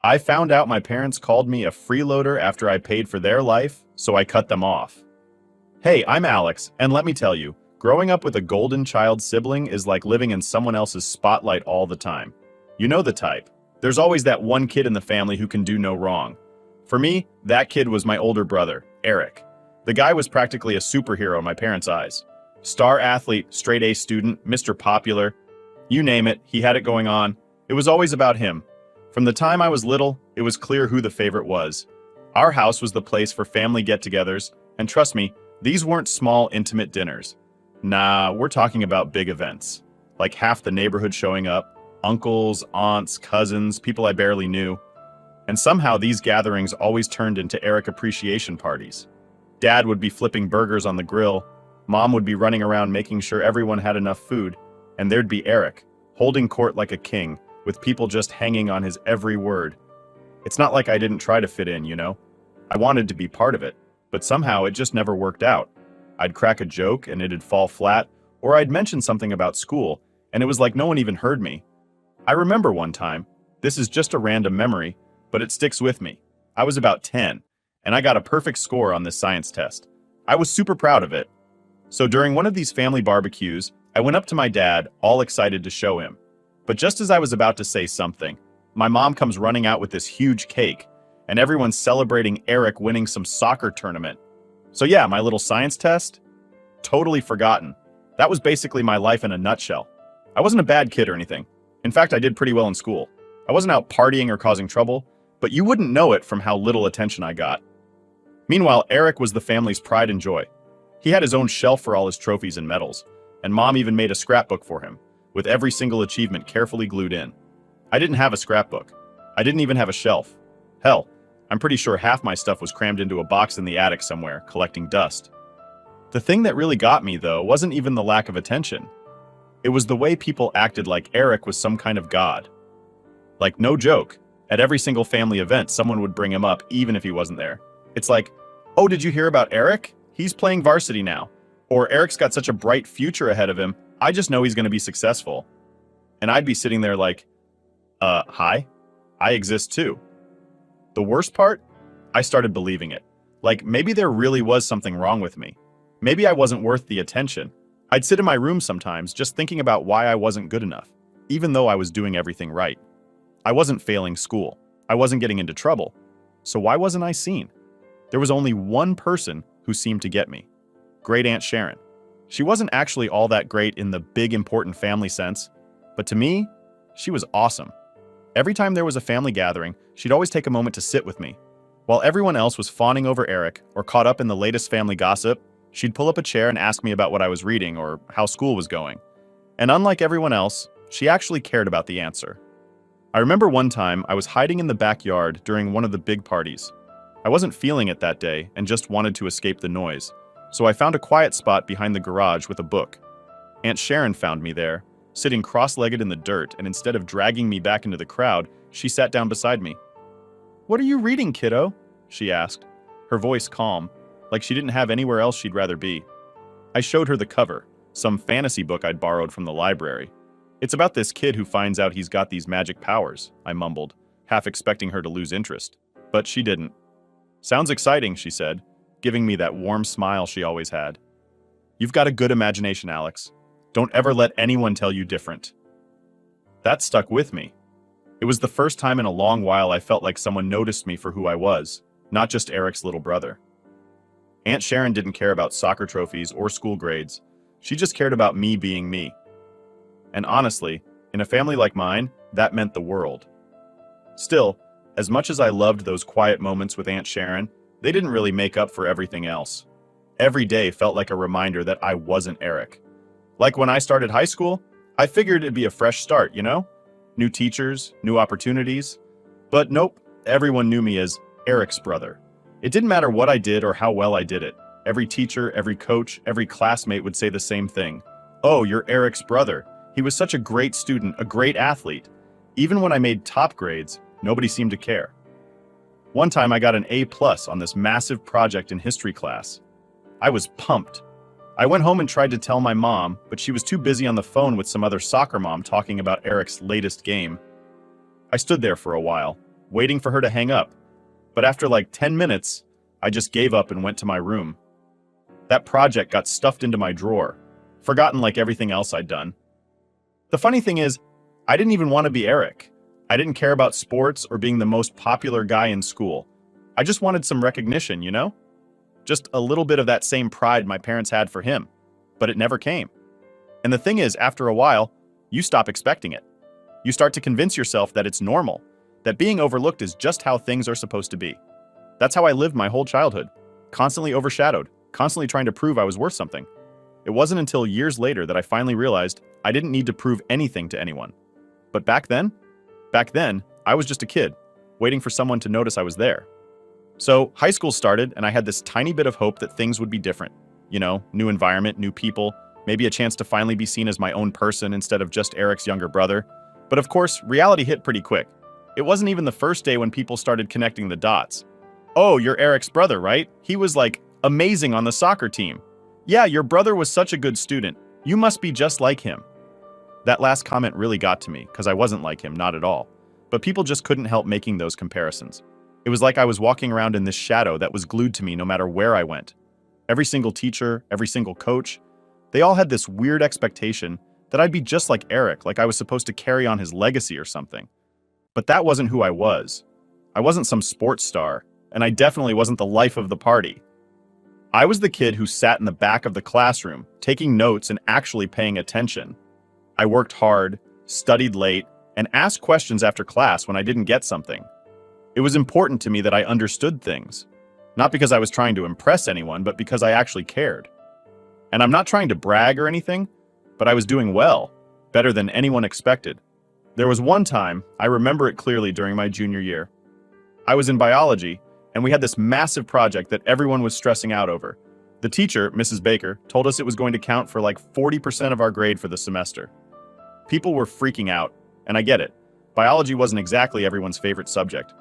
I found out my parents called me a freeloader after I paid for their life, so I cut them off. Hey, I'm Alex, and let me tell you, growing up with a golden child sibling is like living in someone else's spotlight all the time. You know the type. There's always that one kid in the family who can do no wrong. For me, that kid was my older brother, Eric. The guy was practically a superhero in my parents' eyes. Star athlete, straight A student, Mr. Popular. You name it, he had it going on. It was always about him. From the time I was little, it was clear who the favorite was. Our house was the place for family get-togethers, and trust me, these weren't small, intimate dinners. Nah, we're talking about big events. Like half the neighborhood showing up, uncles, aunts, cousins, people I barely knew. And somehow these gatherings always turned into Eric appreciation parties. Dad would be flipping burgers on the grill, Mom would be running around making sure everyone had enough food, and there'd be Eric, holding court like a king, with people just hanging on his every word. It's not like I didn't try to fit in, you know? I wanted to be part of it, but somehow it just never worked out. I'd crack a joke and it'd fall flat, or I'd mention something about school, and it was like no one even heard me. I remember one time, this is just a random memory, but it sticks with me. I was about 10, and I got a perfect score on this science test. I was super proud of it. So during one of these family barbecues, I went up to my dad, all excited to show him. But just as I was about to say something, my mom comes running out with this huge cake, and everyone's celebrating Eric winning some soccer tournament. So yeah, my little science test? Totally forgotten. That was basically my life in a nutshell. I wasn't a bad kid or anything. In fact, I did pretty well in school. I wasn't out partying or causing trouble, but you wouldn't know it from how little attention I got. Meanwhile, Eric was the family's pride and joy. He had his own shelf for all his trophies and medals, and Mom even made a scrapbook for him, with every single achievement carefully glued in. I didn't have a scrapbook. I didn't even have a shelf. Hell, I'm pretty sure half my stuff was crammed into a box in the attic somewhere, collecting dust. The thing that really got me, though, wasn't even the lack of attention. It was the way people acted like Eric was some kind of god. Like, no joke, at every single family event, someone would bring him up even if he wasn't there. It's like, oh, did you hear about Eric? He's playing varsity now. Or Eric's got such a bright future ahead of him, I just know he's going to be successful. And I'd be sitting there like, hi? I exist too. The worst part? I started believing it. Like, maybe there really was something wrong with me. Maybe I wasn't worth the attention. I'd sit in my room sometimes just thinking about why I wasn't good enough, even though I was doing everything right. I wasn't failing school. I wasn't getting into trouble. So why wasn't I seen? There was only one person who seemed to get me. Great Aunt Sharon. She wasn't actually all that great in the big important family sense, but to me, she was awesome. Every time there was a family gathering, she'd always take a moment to sit with me. While everyone else was fawning over Eric or caught up in the latest family gossip, she'd pull up a chair and ask me about what I was reading or how school was going. And unlike everyone else, she actually cared about the answer. I remember one time I was hiding in the backyard during one of the big parties. I wasn't feeling it that day and just wanted to escape the noise, so I found a quiet spot behind the garage with a book. Aunt Sharon found me there, sitting cross-legged in the dirt, and instead of dragging me back into the crowd, she sat down beside me. "What are you reading, kiddo?" she asked, her voice calm, like she didn't have anywhere else she'd rather be. I showed her the cover, some fantasy book I'd borrowed from the library. "It's about this kid who finds out he's got these magic powers," I mumbled, half expecting her to lose interest. But she didn't. "Sounds exciting," she said, giving me that warm smile she always had. "You've got a good imagination, Alex. Don't ever let anyone tell you different." That stuck with me. It was the first time in a long while I felt like someone noticed me for who I was, not just Eric's little brother. Aunt Sharon didn't care about soccer trophies or school grades. She just cared about me being me. And honestly, in a family like mine, that meant the world. Still, as much as I loved those quiet moments with Aunt Sharon, they didn't really make up for everything else. Every day felt like a reminder that I wasn't Eric. Like when I started high school, I figured it'd be a fresh start, you know? New teachers, new opportunities. But nope, everyone knew me as Eric's brother. It didn't matter what I did or how well I did it. Every teacher, every coach, every classmate would say the same thing. "Oh, you're Eric's brother. He was such a great student, a great athlete." Even when I made top grades, nobody seemed to care. One time I got an A+ on this massive project in history class. I was pumped. I went home and tried to tell my mom, but she was too busy on the phone with some other soccer mom talking about Eric's latest game. I stood there for a while, waiting for her to hang up. But after like 10 minutes, I just gave up and went to my room. That project got stuffed into my drawer, forgotten like everything else I'd done. The funny thing is, I didn't even want to be Eric. I didn't care about sports or being the most popular guy in school. I just wanted some recognition, you know? Just a little bit of that same pride my parents had for him. But it never came. And the thing is, after a while, you stop expecting it. You start to convince yourself that it's normal, that being overlooked is just how things are supposed to be. That's how I lived my whole childhood, constantly overshadowed, constantly trying to prove I was worth something. It wasn't until years later that I finally realized I didn't need to prove anything to anyone. But back then, I was just a kid, waiting for someone to notice I was there. So high school started, and I had this tiny bit of hope that things would be different. You know, new environment, new people, maybe a chance to finally be seen as my own person instead of just Eric's younger brother. But of course, reality hit pretty quick. It wasn't even the first day when people started connecting the dots. Oh, you're Eric's brother, right? He was like amazing on the soccer team. Yeah, your brother was such a good student. You must be just like him. That last comment really got to me because I wasn't like him, not at all. But people just couldn't help making those comparisons. It was like I was walking around in this shadow that was glued to me no matter where I went. Every single teacher, every single coach, they all had this weird expectation that I'd be just like Eric, like I was supposed to carry on his legacy or something. But that wasn't who I was. I wasn't some sports star, and I definitely wasn't the life of the party. I was the kid who sat in the back of the classroom, taking notes and actually paying attention. I worked hard, studied late, and asked questions after class when I didn't get something. It was important to me that I understood things. Not because I was trying to impress anyone, but because I actually cared. And I'm not trying to brag or anything, but I was doing well, better than anyone expected. There was one time, I remember it clearly during my junior year. I was in biology, and we had this massive project that everyone was stressing out over. The teacher, Mrs. Baker, told us it was going to count for like 40% of our grade for the semester. People were freaking out, and I get it. Biology wasn't exactly everyone's favorite subject.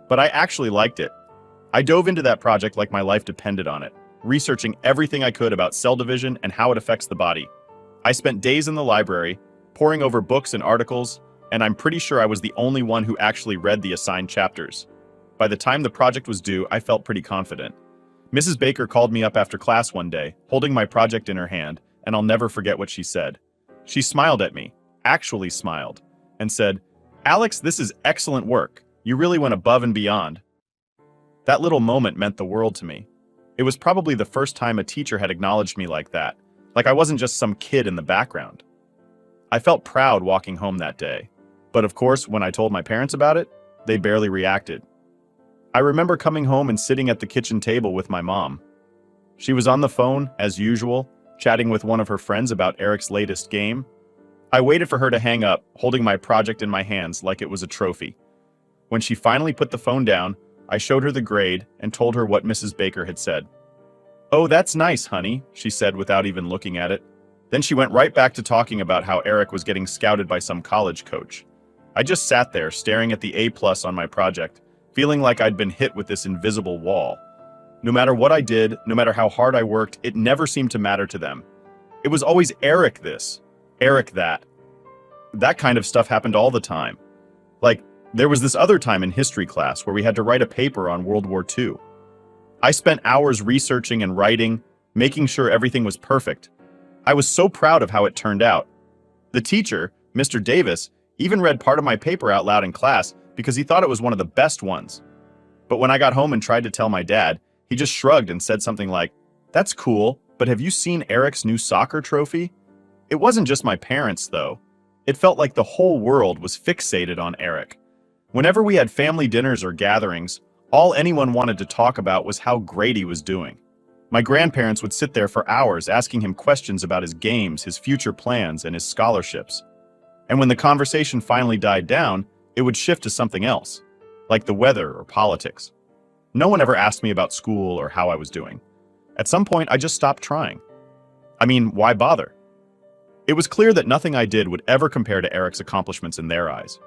But I actually liked it. I dove into that project like my life depended on it, researching everything I could about cell division and how it affects the body. I spent days in the library, poring over books and articles, and I'm pretty sure I was the only one who actually read the assigned chapters. By the time the project was due, I felt pretty confident. Mrs. Baker called me up after class one day, holding my project in her hand, and I'll never forget what she said. She smiled at me, actually smiled, and said, "Alex, this is excellent work. You really went above and beyond." That little moment meant the world to me. It was probably the first time a teacher had acknowledged me like that, like I wasn't just some kid in the background. I felt proud walking home that day. But of course, when I told my parents about it, they barely reacted. I remember coming home and sitting at the kitchen table with my mom. She was on the phone, as usual, chatting with one of her friends about Eric's latest game. I waited for her to hang up, holding my project in my hands like it was a trophy. When she finally put the phone down, I showed her the grade and told her what Mrs. Baker had said. "Oh, that's nice, honey," she said without even looking at it. Then she went right back to talking about how Eric was getting scouted by some college coach. I just sat there staring at the A+ on my project, feeling like I'd been hit with this invisible wall. No matter what I did, no matter how hard I worked, it never seemed to matter to them. It was always Eric this, Eric that. That kind of stuff happened all the time. Like, there was this other time in history class where we had to write a paper on World War II. I spent hours researching and writing, making sure everything was perfect. I was so proud of how it turned out. The teacher, Mr. Davis, even read part of my paper out loud in class because he thought it was one of the best ones. But when I got home and tried to tell my dad, he just shrugged and said something like, "That's cool, but have you seen Eric's new soccer trophy?" It wasn't just my parents, though. It felt like the whole world was fixated on Eric. Whenever we had family dinners or gatherings, all anyone wanted to talk about was how great he was doing. My grandparents would sit there for hours asking him questions about his games, his future plans, and his scholarships. And when the conversation finally died down, it would shift to something else, like the weather or politics. No one ever asked me about school or how I was doing. At some point, I just stopped trying. I mean, why bother? It was clear that nothing I did would ever compare to Eric's accomplishments in their eyes.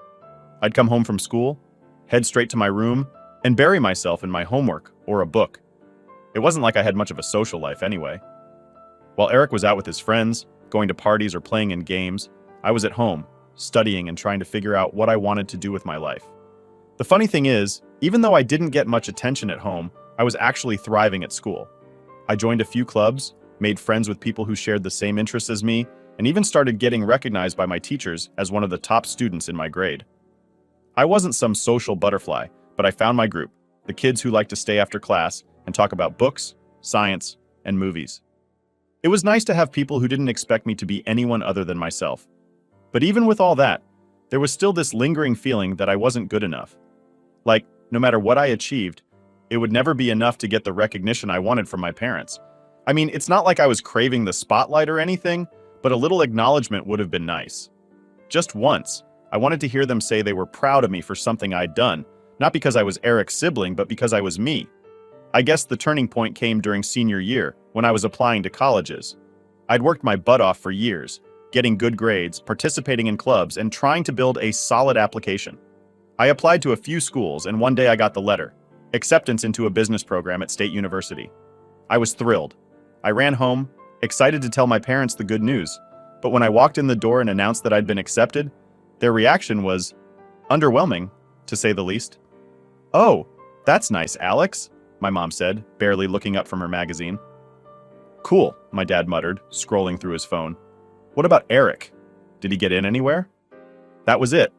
I'd come home from school, head straight to my room, and bury myself in my homework or a book. It wasn't like I had much of a social life anyway. While Eric was out with his friends, going to parties or playing in games, I was at home, studying and trying to figure out what I wanted to do with my life. The funny thing is, even though I didn't get much attention at home, I was actually thriving at school. I joined a few clubs, made friends with people who shared the same interests as me, and even started getting recognized by my teachers as one of the top students in my grade. I wasn't some social butterfly, but I found my group, the kids who like to stay after class and talk about books, science, and movies. It was nice to have people who didn't expect me to be anyone other than myself. But even with all that, there was still this lingering feeling that I wasn't good enough. Like, no matter what I achieved, it would never be enough to get the recognition I wanted from my parents. I mean, it's not like I was craving the spotlight or anything, but a little acknowledgement would have been nice. Just once, I wanted to hear them say they were proud of me for something I'd done, not because I was Eric's sibling, but because I was me. I guess the turning point came during senior year, when I was applying to colleges. I'd worked my butt off for years, getting good grades, participating in clubs, and trying to build a solid application. I applied to a few schools, and one day I got the letter, acceptance into a business program at State University. I was thrilled. I ran home, excited to tell my parents the good news, but when I walked in the door and announced that I'd been accepted, their reaction was underwhelming, to say the least. "Oh, that's nice, Alex," my mom said, barely looking up from her magazine. "Cool," my dad muttered, scrolling through his phone. "What about Eric? Did he get in anywhere?" That was it.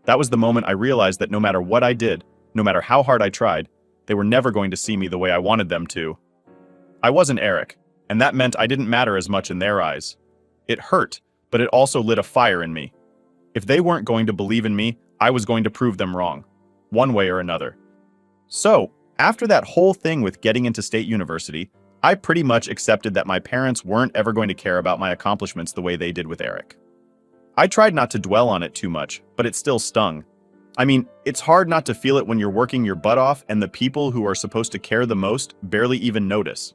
That was the moment I realized that no matter what I did, no matter how hard I tried, they were never going to see me the way I wanted them to. I wasn't Eric, and that meant I didn't matter as much in their eyes. It hurt, but it also lit a fire in me. If they weren't going to believe in me, I was going to prove them wrong, one way or another. So, after that whole thing with getting into State University, I pretty much accepted that my parents weren't ever going to care about my accomplishments the way they did with Eric. I tried not to dwell on it too much, but it still stung. I mean, it's hard not to feel it when you're working your butt off and the people who are supposed to care the most barely even notice.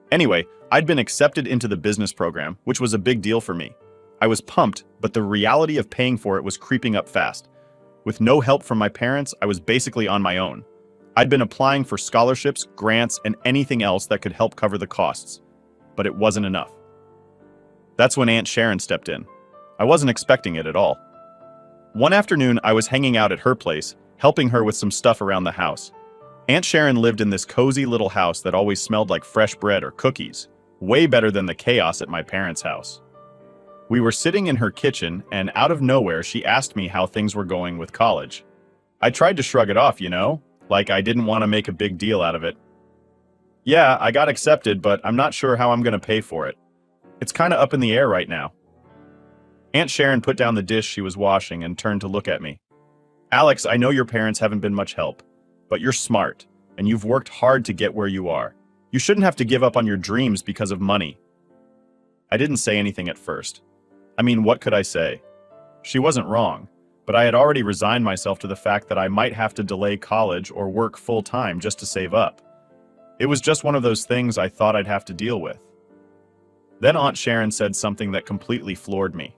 Anyway, I'd been accepted into the business program, which was a big deal for me. I was pumped, but the reality of paying for it was creeping up fast. With no help from my parents, I was basically on my own. I'd been applying for scholarships, grants, and anything else that could help cover the costs. But it wasn't enough. That's when Aunt Sharon stepped in. I wasn't expecting it at all. One afternoon, I was hanging out at her place, helping her with some stuff around the house. Aunt Sharon lived in this cozy little house that always smelled like fresh bread or cookies, way better than the chaos at my parents' house. We were sitting in her kitchen, and out of nowhere, she asked me how things were going with college. I tried to shrug it off, like I didn't want to make a big deal out of it. "Yeah, I got accepted, but I'm not sure how I'm going to pay for it. It's kind of up in the air right now." Aunt Sharon put down the dish she was washing and turned to look at me. "Alex, I know your parents haven't been much help, but you're smart, and you've worked hard to get where you are. You shouldn't have to give up on your dreams because of money." I didn't say anything at first. I mean, what could I say? She wasn't wrong, but I had already resigned myself to the fact that I might have to delay college or work full-time just to save up. It was just one of those things I thought I'd have to deal with. Then Aunt Sharon said something that completely floored me.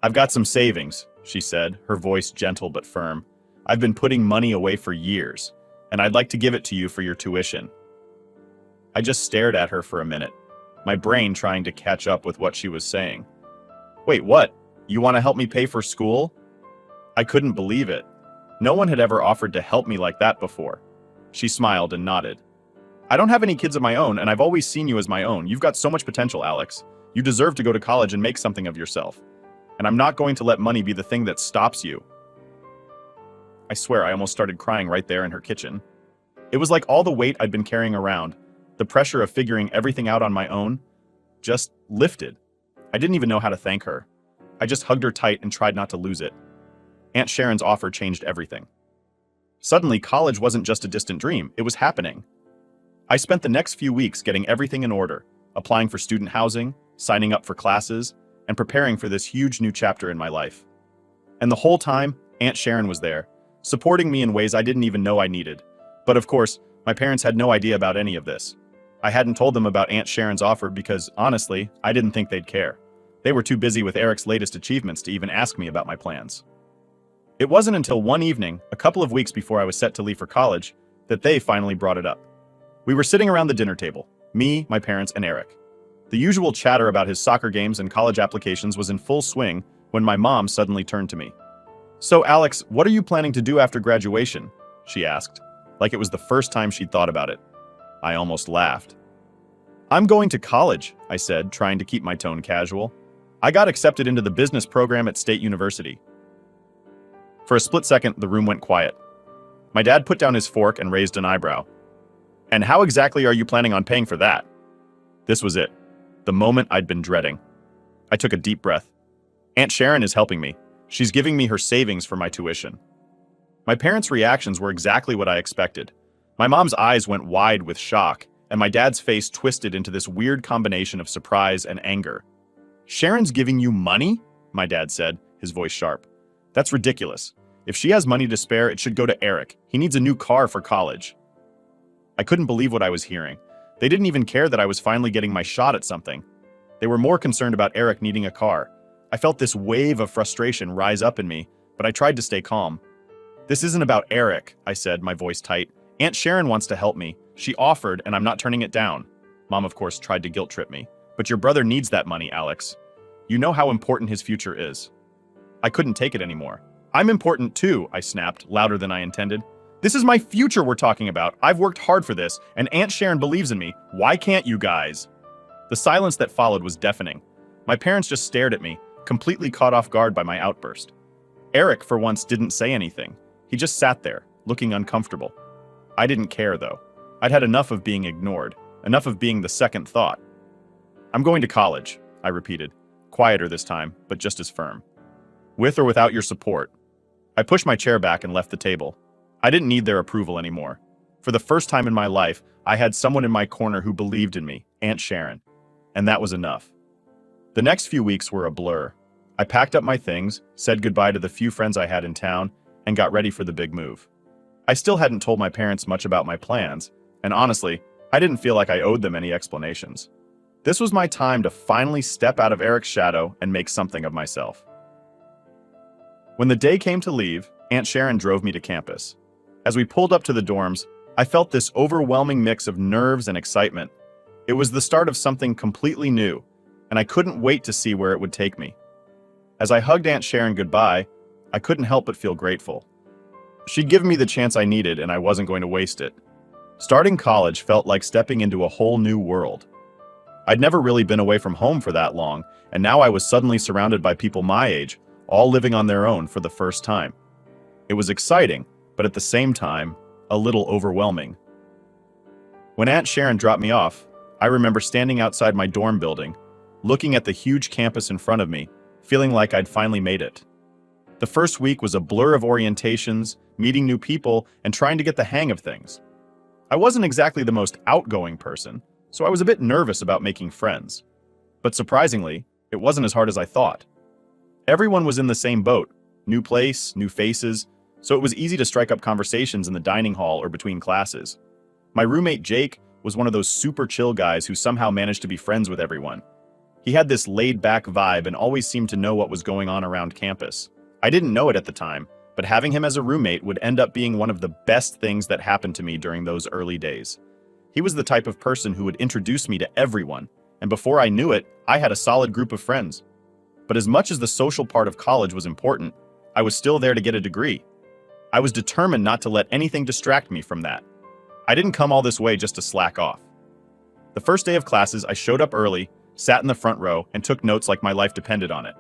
"I've got some savings," she said, her voice gentle but firm. "I've been putting money away for years, and I'd like to give it to you for your tuition." I just stared at her for a minute, my brain trying to catch up with what she was saying. "Wait, what? You want to help me pay for school?" I couldn't believe it. No one had ever offered to help me like that before. She smiled and nodded. "I don't have any kids of my own, and I've always seen you as my own. You've got so much potential, Alex. You deserve to go to college and make something of yourself. And I'm not going to let money be the thing that stops you." I swear I almost started crying right there in her kitchen. It was like all the weight I'd been carrying around, the pressure of figuring everything out on my own, just lifted. I didn't even know how to thank her. I just hugged her tight and tried not to lose it. Aunt Sharon's offer changed everything. Suddenly, college wasn't just a distant dream, it was happening. I spent the next few weeks getting everything in order, applying for student housing, signing up for classes, and preparing for this huge new chapter in my life. And the whole time, Aunt Sharon was there, supporting me in ways I didn't even know I needed. But of course, my parents had no idea about any of this. I hadn't told them about Aunt Sharon's offer because, honestly, I didn't think they'd care. They were too busy with Eric's latest achievements to even ask me about my plans. It wasn't until one evening, a couple of weeks before I was set to leave for college, that they finally brought it up. We were sitting around the dinner table, me, my parents, and Eric. The usual chatter about his soccer games and college applications was in full swing when my mom suddenly turned to me. "So, Alex, what are you planning to do after graduation?" she asked, like it was the first time she'd thought about it. I almost laughed. "I'm going to college," I said, trying to keep my tone casual. "I got accepted into the business program at State University." For a split second, the room went quiet. My dad put down his fork and raised an eyebrow. "And how exactly are you planning on paying for that?" This was it, the moment I'd been dreading. I took a deep breath. "Aunt Sharon is helping me. She's giving me her savings for my tuition." My parents' reactions were exactly what I expected. My mom's eyes went wide with shock, and my dad's face twisted into this weird combination of surprise and anger. "Sharon's giving you money?" my dad said, his voice sharp. "That's ridiculous. If she has money to spare, it should go to Eric. He needs a new car for college." I couldn't believe what I was hearing. They didn't even care that I was finally getting my shot at something. They were more concerned about Eric needing a car. I felt this wave of frustration rise up in me, but I tried to stay calm. "This isn't about Eric," I said, my voice tight. "Aunt Sharon wants to help me. She offered, and I'm not turning it down." Mom, of course, tried to guilt-trip me. "But your brother needs that money, Alex. You know how important his future is." I couldn't take it anymore. "I'm important too," I snapped, louder than I intended. "This is my future we're talking about. I've worked hard for this, and Aunt Sharon believes in me. Why can't you guys?" The silence that followed was deafening. My parents just stared at me, completely caught off guard by my outburst. Eric, for once, didn't say anything. He just sat there, looking uncomfortable. I didn't care, though. I'd had enough of being ignored, enough of being the second thought. "I'm going to college," I repeated, quieter this time, but just as firm. "With or without your support." I pushed my chair back and left the table. I didn't need their approval anymore. For the first time in my life, I had someone in my corner who believed in me, Aunt Sharon. And that was enough. The next few weeks were a blur. I packed up my things, said goodbye to the few friends I had in town, and got ready for the big move. I still hadn't told my parents much about my plans, and honestly, I didn't feel like I owed them any explanations. This was my time to finally step out of Eric's shadow and make something of myself. When the day came to leave, Aunt Sharon drove me to campus. As we pulled up to the dorms, I felt this overwhelming mix of nerves and excitement. It was the start of something completely new, and I couldn't wait to see where it would take me. As I hugged Aunt Sharon goodbye, I couldn't help but feel grateful. She'd given me the chance I needed, and I wasn't going to waste it. Starting college felt like stepping into a whole new world. I'd never really been away from home for that long, and now I was suddenly surrounded by people my age, all living on their own for the first time. It was exciting, but at the same time, a little overwhelming. When Aunt Sharon dropped me off, I remember standing outside my dorm building, looking at the huge campus in front of me, feeling like I'd finally made it. The first week was a blur of orientations, meeting new people, and trying to get the hang of things. I wasn't exactly the most outgoing person, so I was a bit nervous about making friends. But surprisingly, it wasn't as hard as I thought. Everyone was in the same boat, new place, new faces, so it was easy to strike up conversations in the dining hall or between classes. My roommate Jake was one of those super chill guys who somehow managed to be friends with everyone. He had this laid-back vibe and always seemed to know what was going on around campus. I didn't know it at the time, but having him as a roommate would end up being one of the best things that happened to me during those early days. He was the type of person who would introduce me to everyone, and before I knew it, I had a solid group of friends. But as much as the social part of college was important, I was still there to get a degree. I was determined not to let anything distract me from that. I didn't come all this way just to slack off. The first day of classes, I showed up early, sat in the front row, and took notes like my life depended on it.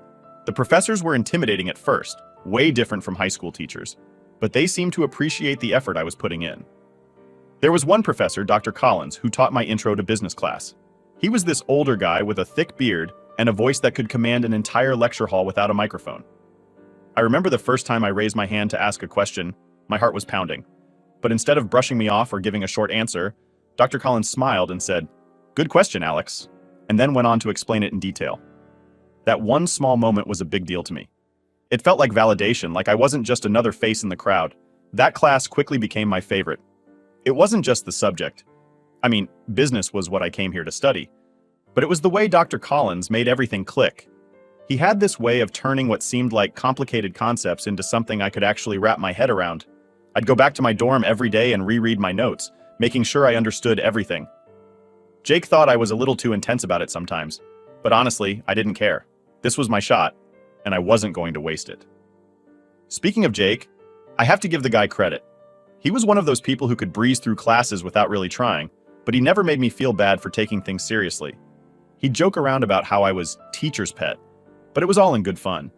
The professors were intimidating at first, way different from high school teachers, but they seemed to appreciate the effort I was putting in. There was one professor, Dr. Collins, who taught my intro to business class. He was this older guy with a thick beard and a voice that could command an entire lecture hall without a microphone. I remember the first time I raised my hand to ask a question, my heart was pounding. But instead of brushing me off or giving a short answer, Dr. Collins smiled and said, "Good question, Alex," and then went on to explain it in detail. That one small moment was a big deal to me. It felt like validation, like I wasn't just another face in the crowd. That class quickly became my favorite. It wasn't just the subject. I mean, business was what I came here to study. But it was the way Dr. Collins made everything click. He had this way of turning what seemed like complicated concepts into something I could actually wrap my head around. I'd go back to my dorm every day and reread my notes, making sure I understood everything. Jake thought I was a little too intense about it sometimes, but honestly, I didn't care. This was my shot, and I wasn't going to waste it. Speaking of Jake, I have to give the guy credit. He was one of those people who could breeze through classes without really trying, but he never made me feel bad for taking things seriously. He'd joke around about how I was teacher's pet, but it was all in good fun.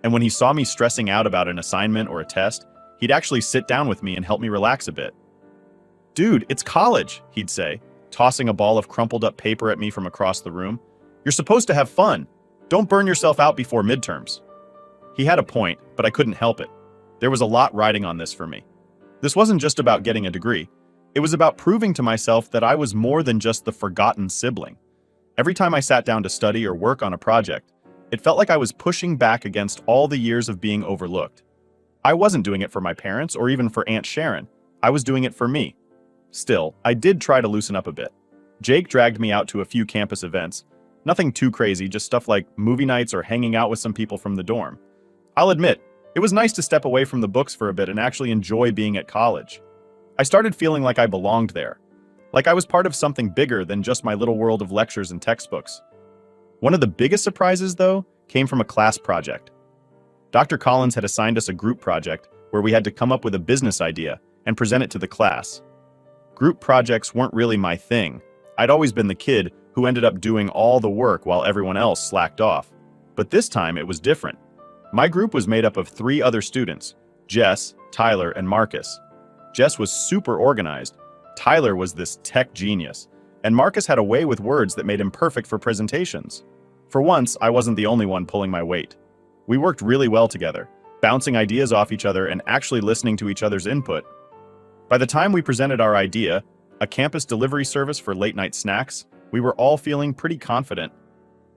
And when he saw me stressing out about an assignment or a test, he'd actually sit down with me and help me relax a bit. "Dude, it's college," he'd say, tossing a ball of crumpled up paper at me from across the room. "You're supposed to have fun. Don't burn yourself out before midterms." He had a point, but I couldn't help it. There was a lot riding on this for me. This wasn't just about getting a degree. It was about proving to myself that I was more than just the forgotten sibling. Every time I sat down to study or work on a project, it felt like I was pushing back against all the years of being overlooked. I wasn't doing it for my parents or even for Aunt Sharon. I was doing it for me. Still, I did try to loosen up a bit. Jake dragged me out to a few campus events. Nothing too crazy, just stuff like movie nights or hanging out with some people from the dorm. I'll admit, it was nice to step away from the books for a bit and actually enjoy being at college. I started feeling like I belonged there, like I was part of something bigger than just my little world of lectures and textbooks. One of the biggest surprises, though, came from a class project. Dr. Collins had assigned us a group project where we had to come up with a business idea and present it to the class. Group projects weren't really my thing. I'd always been the kid who ended up doing all the work while everyone else slacked off. But this time it was different. My group was made up of 3 other students, Jess, Tyler, and Marcus. Jess was super organized, Tyler was this tech genius, and Marcus had a way with words that made him perfect for presentations. For once, I wasn't the only one pulling my weight. We worked really well together, bouncing ideas off each other and actually listening to each other's input. By the time we presented our idea, a campus delivery service for late-night snacks, we were all feeling pretty confident.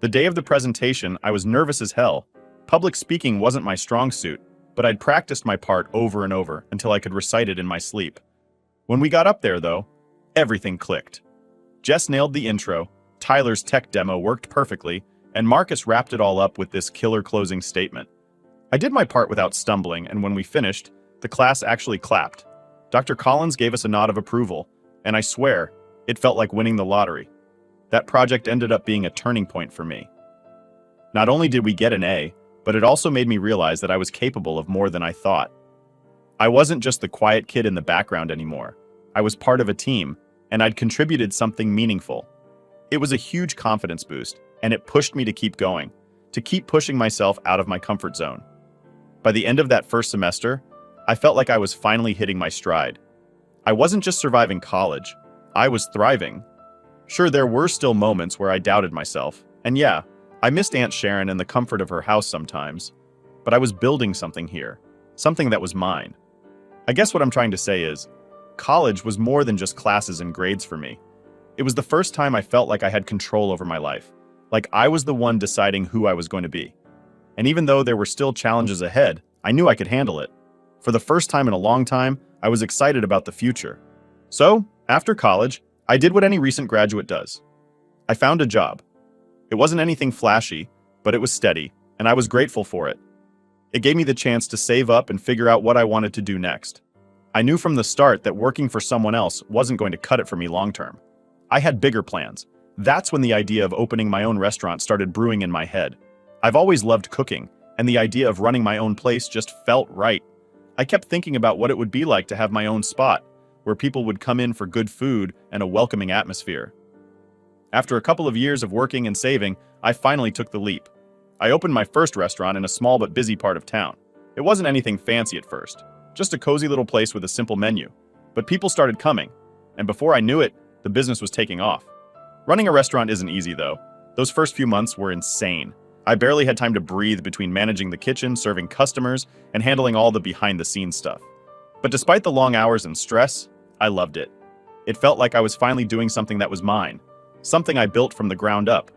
The day of the presentation, I was nervous as hell. Public speaking wasn't my strong suit, but I'd practiced my part over and over until I could recite it in my sleep. When we got up there, though, everything clicked. Jess nailed the intro, Tyler's tech demo worked perfectly, and Marcus wrapped it all up with this killer closing statement. I did my part without stumbling, and when we finished, the class actually clapped. Dr. Collins gave us a nod of approval, and I swear, it felt like winning the lottery. That project ended up being a turning point for me. Not only did we get an A, but it also made me realize that I was capable of more than I thought. I wasn't just the quiet kid in the background anymore. I was part of a team, and I'd contributed something meaningful. It was a huge confidence boost, and it pushed me to keep going, to keep pushing myself out of my comfort zone. By the end of that first semester, I felt like I was finally hitting my stride. I wasn't just surviving college, I was thriving. Sure, there were still moments where I doubted myself, and yeah, I missed Aunt Sharon and the comfort of her house sometimes, but I was building something here, something that was mine. I guess what I'm trying to say is, college was more than just classes and grades for me. It was the first time I felt like I had control over my life, like I was the one deciding who I was going to be. And even though there were still challenges ahead, I knew I could handle it. For the first time in a long time, I was excited about the future. So, after college, I did what any recent graduate does. I found a job. It wasn't anything flashy, but it was steady, and I was grateful for it. It gave me the chance to save up and figure out what I wanted to do next. I knew from the start that working for someone else wasn't going to cut it for me long term. I had bigger plans. That's when the idea of opening my own restaurant started brewing in my head. I've always loved cooking, and the idea of running my own place just felt right. I kept thinking about what it would be like to have my own spot, where people would come in for good food and a welcoming atmosphere. After a couple of years of working and saving, I finally took the leap. I opened my first restaurant in a small but busy part of town. It wasn't anything fancy at first, just a cozy little place with a simple menu. But people started coming, and before I knew it, the business was taking off. Running a restaurant isn't easy, though. Those first few months were insane. I barely had time to breathe between managing the kitchen, serving customers, and handling all the behind-the-scenes stuff. But despite the long hours and stress, I loved it. It felt like I was finally doing something that was mine, something I built from the ground up.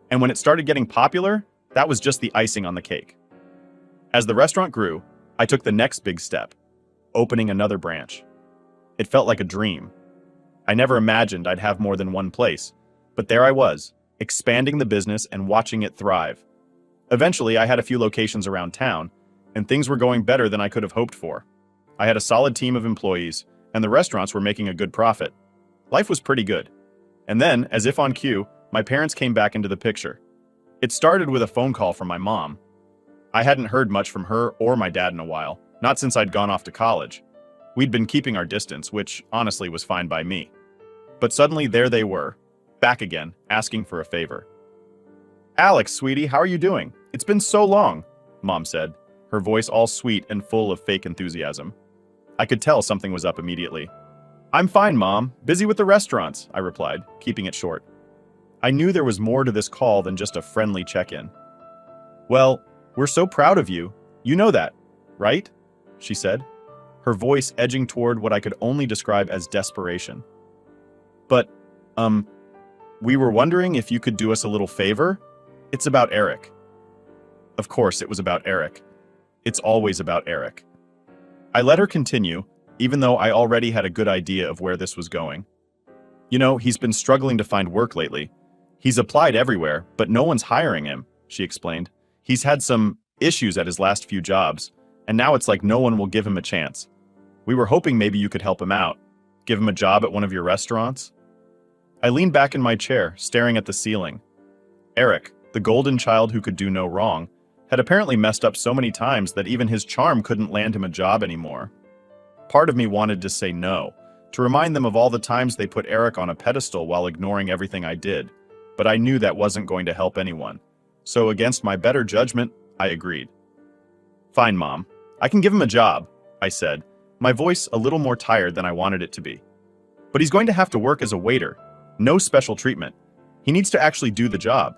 And when it started getting popular, that was just the icing on the cake. As the restaurant grew, I took the next big step, opening another branch. It felt like a dream. I never imagined I'd have more than one place, but there I was, expanding the business and watching it thrive. Eventually, I had a few locations around town, and things were going better than I could have hoped for. I had a solid team of employees, and the restaurants were making a good profit. Life was pretty good. And then, as if on cue, my parents came back into the picture. It started with a phone call from my mom. I hadn't heard much from her or my dad in a while, not since I'd gone off to college. We'd been keeping our distance, which honestly was fine by me. But suddenly there they were, back again, asking for a favor. "Alex, sweetie, how are you doing? It's been so long," Mom said, her voice all sweet and full of fake enthusiasm. I could tell something was up immediately. "I'm fine, Mom. Busy with the restaurants," I replied, keeping it short. I knew there was more to this call than just a friendly check-in. "Well, we're so proud of you. You know that, right?" she said, her voice edging toward what I could only describe as desperation. "But, we were wondering if you could do us a little favor? It's about Eric." Of course it was about Eric. It's always about Eric. I let her continue, even though I already had a good idea of where this was going. "You know, he's been struggling to find work lately. He's applied everywhere, but no one's hiring him," she explained. "He's had some issues at his last few jobs, and now it's like no one will give him a chance. We were hoping maybe you could help him out, give him a job at one of your restaurants." I leaned back in my chair, staring at the ceiling. Eric, the golden child who could do no wrong, had apparently messed up so many times that even his charm couldn't land him a job anymore. Part of me wanted to say no, to remind them of all the times they put Eric on a pedestal while ignoring everything I did, but I knew that wasn't going to help anyone. So against my better judgment, I agreed. "Fine, Mom. I can give him a job," I said, my voice a little more tired than I wanted it to be. "But he's going to have to work as a waiter. No special treatment. He needs to actually do the job."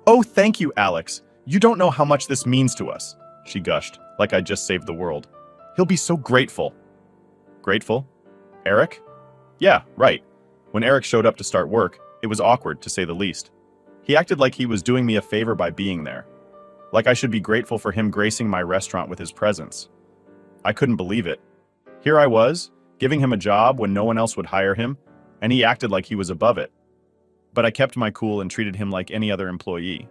"Oh, thank you, Alex. You don't know how much this means to us," she gushed, like I'd just saved the world. "He'll be so grateful." Grateful? Eric? Yeah, right. When Eric showed up to start work, it was awkward, to say the least. He acted like he was doing me a favor by being there. Like I should be grateful for him gracing my restaurant with his presence. I couldn't believe it. Here I was, giving him a job when no one else would hire him, and he acted like he was above it. But I kept my cool and treated him like any other employee.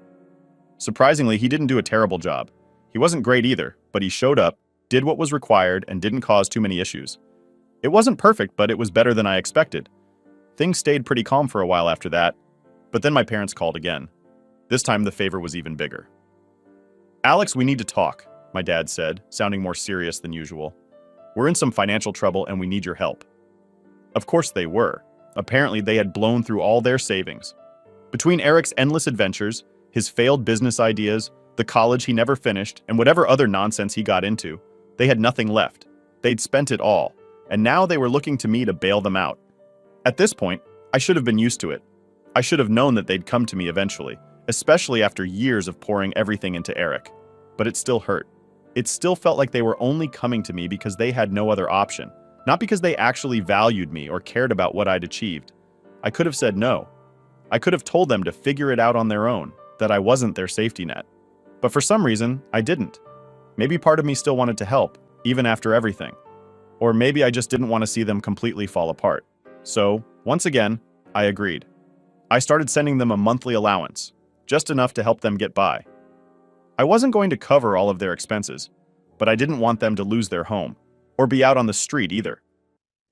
Surprisingly, he didn't do a terrible job. He wasn't great either, but he showed up, did what was required, and didn't cause too many issues. It wasn't perfect, but it was better than I expected. Things stayed pretty calm for a while after that, but then my parents called again. This time the favor was even bigger. "Alex, we need to talk," my dad said, sounding more serious than usual. "We're in some financial trouble and we need your help." Of course they were. Apparently they had blown through all their savings. Between Eric's endless adventures, his failed business ideas, the college he never finished, and whatever other nonsense he got into, they had nothing left. They'd spent it all, and now they were looking to me to bail them out. At this point, I should have been used to it. I should have known that they'd come to me eventually, especially after years of pouring everything into Eric. But it still hurt. It still felt like they were only coming to me because they had no other option, not because they actually valued me or cared about what I'd achieved. I could have said no. I could have told them to figure it out on their own, that I wasn't their safety net. But for some reason, I didn't. Maybe part of me still wanted to help, even after everything. Or maybe I just didn't want to see them completely fall apart. So, once again, I agreed. I started sending them a monthly allowance, just enough to help them get by. I wasn't going to cover all of their expenses, but I didn't want them to lose their home, or be out on the street either.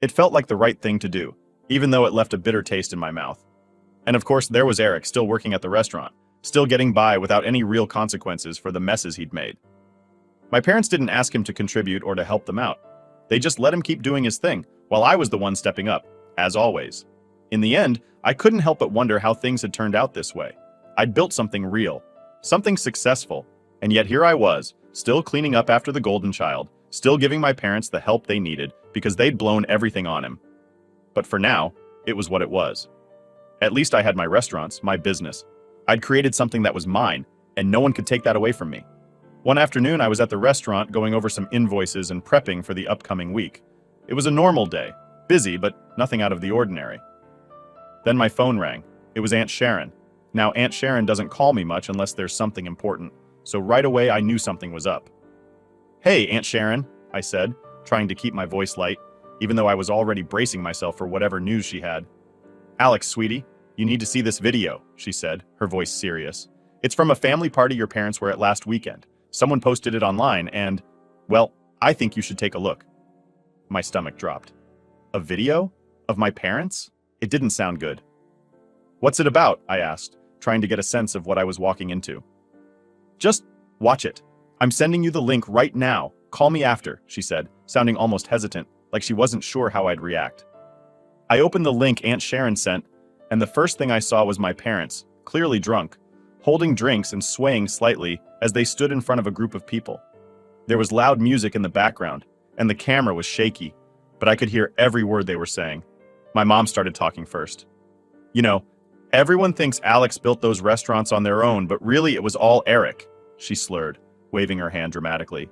It felt like the right thing to do, even though it left a bitter taste in my mouth. And of course, there was Eric still working at the restaurant, still getting by without any real consequences for the messes he'd made. My parents didn't ask him to contribute or to help them out. They just let him keep doing his thing, while I was the one stepping up, as always. In the end, I couldn't help but wonder how things had turned out this way. I'd built something real, something successful, and yet here I was, still cleaning up after the golden child, still giving my parents the help they needed because they'd blown everything on him. But for now, it was what it was. At least I had my restaurants, my business. I'd created something that was mine, and no one could take that away from me. One afternoon, I was at the restaurant going over some invoices and prepping for the upcoming week. It was a normal day, busy, but nothing out of the ordinary. Then my phone rang. It was Aunt Sharon. Now, Aunt Sharon doesn't call me much unless there's something important, so right away I knew something was up. "Hey, Aunt Sharon," I said, trying to keep my voice light, even though I was already bracing myself for whatever news she had. "Alex, sweetie, you need to see this video," she said, her voice serious. "It's from a family party your parents were at last weekend. Someone posted it online and, well, I think you should take a look." My stomach dropped. A video? Of my parents? It didn't sound good. "What's it about?" I asked, trying to get a sense of what I was walking into. "Just watch it. I'm sending you the link right now. Call me after, she said, sounding almost hesitant, like she wasn't sure how I'd react. I opened the link Aunt Sharon sent, and the first thing I saw was my parents, clearly drunk, holding drinks and swaying slightly as they stood in front of a group of people. There was loud music in the background, and the camera was shaky, but I could hear every word they were saying. My mom started talking first. You know, everyone thinks Alex built those restaurants on their own, but really it was all Eric, she slurred, waving her hand dramatically.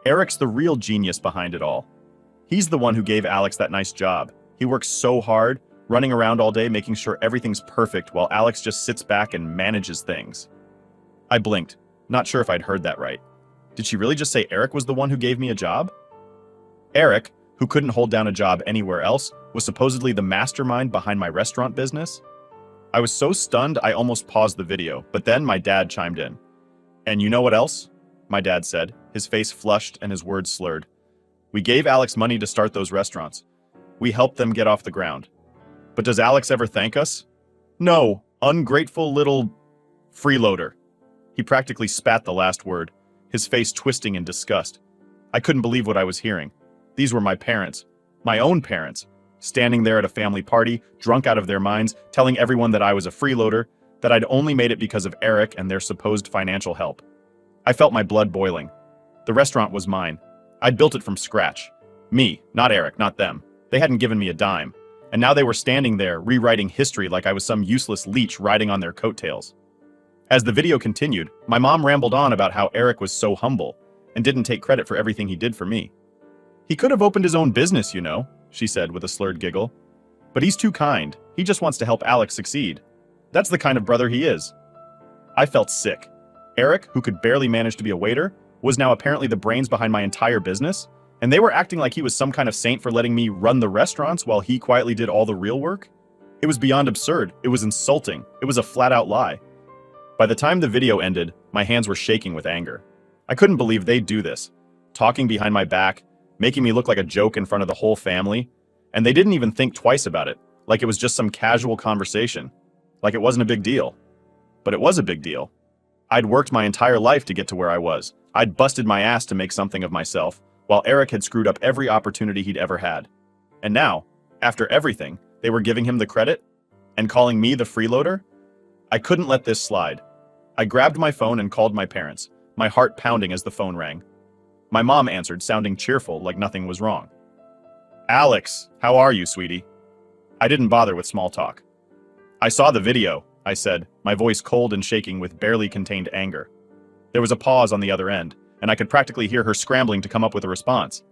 Eric's the real genius behind it all. He's the one who gave Alex that nice job. He works so hard, running around all day making sure everything's perfect while Alex just sits back and manages things. I blinked, not sure if I'd heard that right. Did she really just say Eric was the one who gave me a job? Eric, who couldn't hold down a job anywhere else, was supposedly the mastermind behind my restaurant business? I was so stunned I almost paused the video, but then my dad chimed in. And you know what else? My dad said, his face flushed and his words slurred. We gave Alex money to start those restaurants. We helped them get off the ground. But does Alex ever thank us? No, ungrateful little freeloader. He practically spat the last word, his face twisting in disgust. I couldn't believe what I was hearing. These were my parents, my own parents, standing there at a family party, drunk out of their minds, telling everyone that I was a freeloader, that I'd only made it because of Eric and their supposed financial help. I felt my blood boiling. The restaurant was mine. I'd built it from scratch. Me, not Eric, not them. They hadn't given me a dime. And now they were standing there, rewriting history like I was some useless leech riding on their coattails. As the video continued, my mom rambled on about how Eric was so humble and didn't take credit for everything he did for me. He could have opened his own business, you know, she said with a slurred giggle. But he's too kind. He just wants to help Alex succeed. That's the kind of brother he is. I felt sick. Eric, who could barely manage to be a waiter, was now apparently the brains behind my entire business, and they were acting like he was some kind of saint for letting me run the restaurants while he quietly did all the real work. It was beyond absurd. It was insulting. It was a flat-out lie. By the time the video ended, my hands were shaking with anger. I couldn't believe they'd do this, talking behind my back, making me look like a joke in front of the whole family, and they didn't even think twice about it, like it was just some casual conversation, like it wasn't a big deal. But it was a big deal. I'd worked my entire life to get to where I was. I'd busted my ass to make something of myself, while Eric had screwed up every opportunity he'd ever had. And now, after everything, they were giving him the credit and calling me the freeloader? I couldn't let this slide. I grabbed my phone and called my parents, my heart pounding as the phone rang. My mom answered, sounding cheerful, like nothing was wrong. Alex, how are you, sweetie? I didn't bother with small talk. I saw the video, I said, my voice cold and shaking with barely contained anger. There was a pause on the other end, and I could practically hear her scrambling to come up with a response.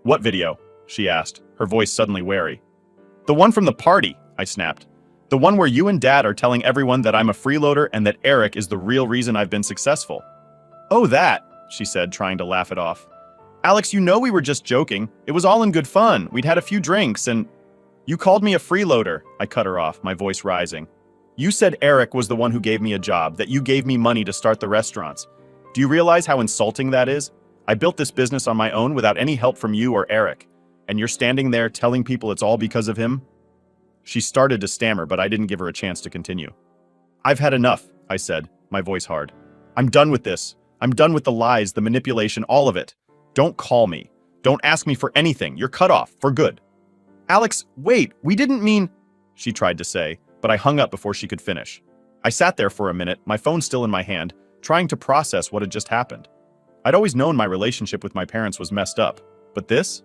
What video? She asked, her voice suddenly wary. The one from the party, I snapped. The one where you and Dad are telling everyone that I'm a freeloader and that Eric is the real reason I've been successful. Oh, that, she said, trying to laugh it off. Alex, you know we were just joking. It was all in good fun. We'd had a few drinks and... You called me a freeloader, I cut her off, my voice rising. You said Eric was the one who gave me a job, that you gave me money to start the restaurants. Do you realize how insulting that is? I built this business on my own without any help from you or Eric, and you're standing there telling people it's all because of him? She started to stammer, but I didn't give her a chance to continue. I've had enough, I said, my voice hard. I'm done with this. I'm done with the lies, the manipulation, all of it. Don't call me. Don't ask me for anything. You're cut off, for good. Alex, wait, we didn't mean... She tried to say, but I hung up before she could finish. I sat there for a minute, my phone still in my hand, trying to process what had just happened. I'd always known my relationship with my parents was messed up, but this?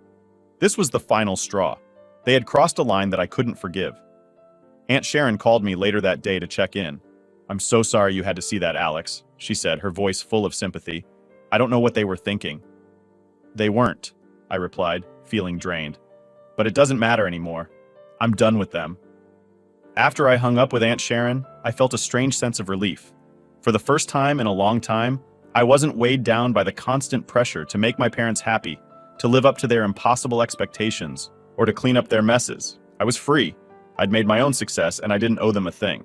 This was the final straw. They had crossed a line that I couldn't forgive. Aunt Sharon called me later that day to check in. I'm so sorry you had to see that, Alex, she said, her voice full of sympathy. I don't know what they were thinking. They weren't, I replied, feeling drained. But it doesn't matter anymore. I'm done with them. After I hung up with Aunt Sharon, I felt a strange sense of relief. For the first time in a long time, I wasn't weighed down by the constant pressure to make my parents happy, to live up to their impossible expectations, or to clean up their messes. I was free. I'd made my own success, and I didn't owe them a thing.